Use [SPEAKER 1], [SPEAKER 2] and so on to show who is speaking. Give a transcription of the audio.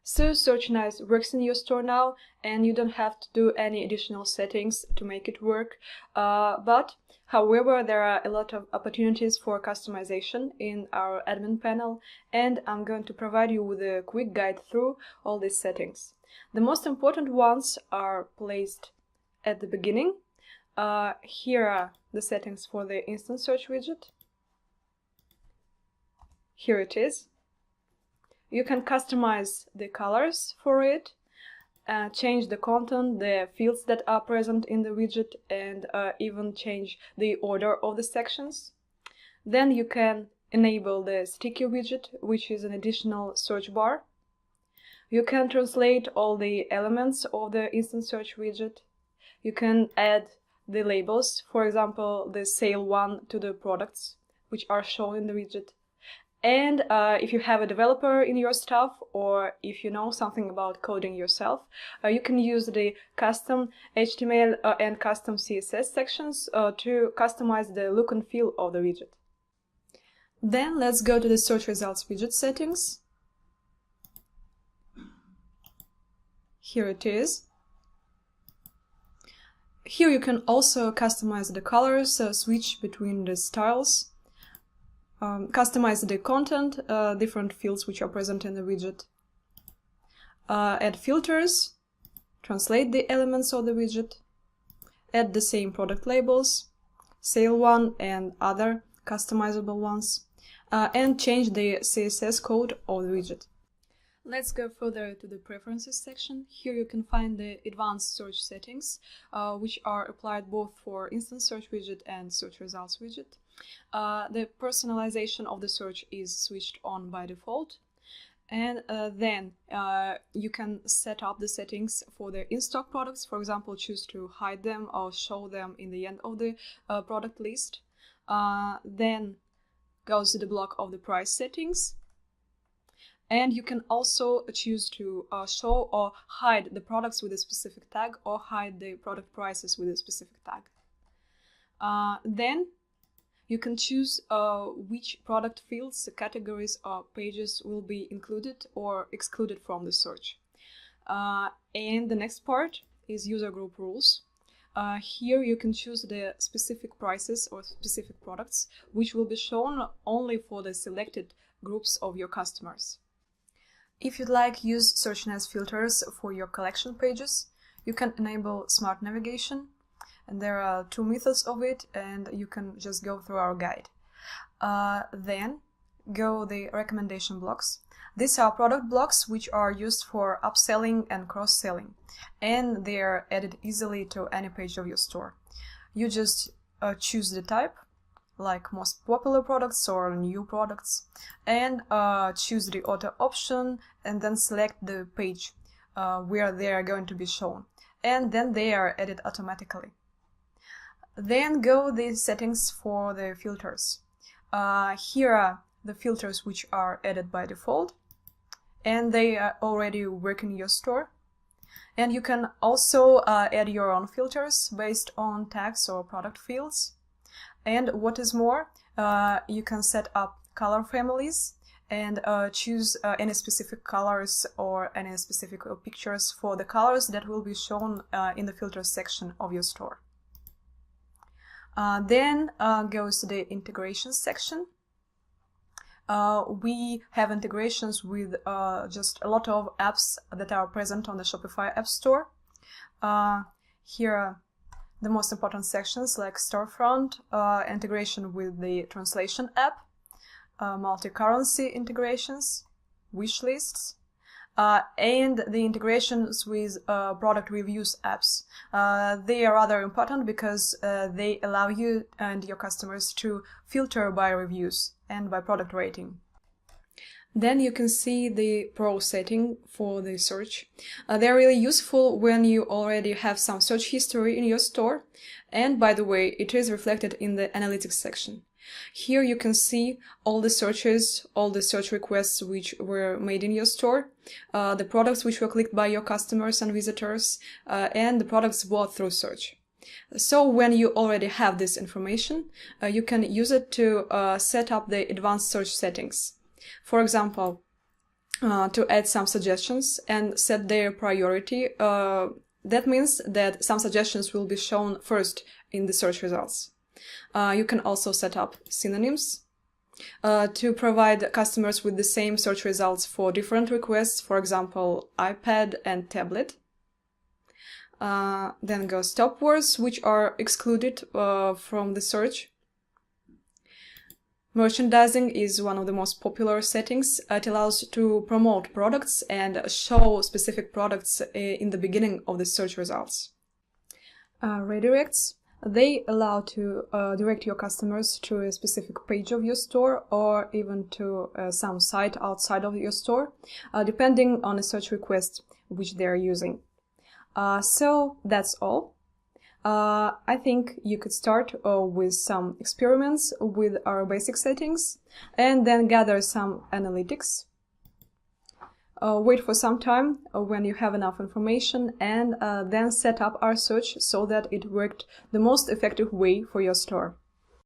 [SPEAKER 1] So Searchanise works in your store now, and you don't have to do any additional settings to make it work. However, there are a lot of opportunities for customization in our admin panel, and I'm going to provide you with a quick guide through all these settings. The most important ones are placed at the beginning. Here are the settings for the instant search widget. Here it is. You can customize the colors for it, change the content, the fields that are present in the widget, and even change the order of the sections. Then you can enable the sticky widget, which is an additional search bar. You can translate all the elements of the instant search widget. You can add the labels, for example, the sale one to the products, which are shown in the widget. And if you have a developer in your staff, or if you know something about coding yourself, you can use the custom HTML and custom CSS sections to customize the look and feel of the widget. Then let's go to the search results widget settings. Here it is. Here you can also customize the colors, switch between the styles. Customize the content, different fields which are present in the widget. Add filters, translate the elements of the widget, add the same product labels, sale one and other customizable ones, and change the CSS code of the widget. Let's go further to the preferences section. Here you can find the advanced search settings, which are applied both for instant search widget and search results widget. The personalization of the search is switched on by default, and then you can set up the settings for the in-stock products. For example, choose to hide them or show them in the end of the product list. Then goes to the block of the price settings. And you can also choose to show or hide the products with a specific tag, or hide the product prices with a specific tag. Then you can choose which product fields, categories, or pages will be included or excluded from the search. And the next part is user group rules. Here you can choose the specific prices or specific products, which will be shown only for the selected groups of your customers. If you'd like, use Searchanise filters for your collection pages. You can enable smart navigation, and there are two methods of it, and you can just go through our guide. Then go the recommendation blocks. These are product blocks which are used for upselling and cross-selling, and they are added easily to any page of your store. You just choose the type, like most popular products or new products, and choose the auto option, and then select the page where they are going to be shown, and then they are added automatically. Then go the settings for the filters. Here are the filters which are added by default, and they are already work in your store. And you can also add your own filters based on tags or product fields. And what is more, you can set up color families and choose any specific colors or any specific pictures for the colors that will be shown in the filters section of your store. Then goes to the integrations section. We have integrations with just a lot of apps that are present on the Shopify App Store. Here are the most important sections like storefront, integration with the translation app, multi-currency integrations, wish lists, and the integrations with product reviews apps. They are rather important because they allow you and your customers to filter by reviews and by product rating. Then you can see the Pro setting for the search. They're really useful when you already have some search history in your store. And by the way, it is reflected in the analytics section. Here you can see all the searches, all the search requests which were made in your store, the products which were clicked by your customers and visitors, and the products bought through search. So when you already have this information, you can use it to set up the advanced search settings. For example, to add some suggestions and set their priority. That means that some suggestions will be shown first in the search results. You can also set up synonyms to provide customers with the same search results for different requests, for example, iPad and tablet. Then go stop words, which are excluded from the search. Merchandising is one of the most popular settings. It allows to promote products and show specific products in the beginning of the search results. Redirects. They allow to direct your customers to a specific page of your store or even to some site outside of your store, depending on a search request which they're using. So that's all. I think you could start with some experiments with our basic settings and then gather some analytics. Wait for some time when you have enough information and then set up our search so that it worked the most effective way for your store.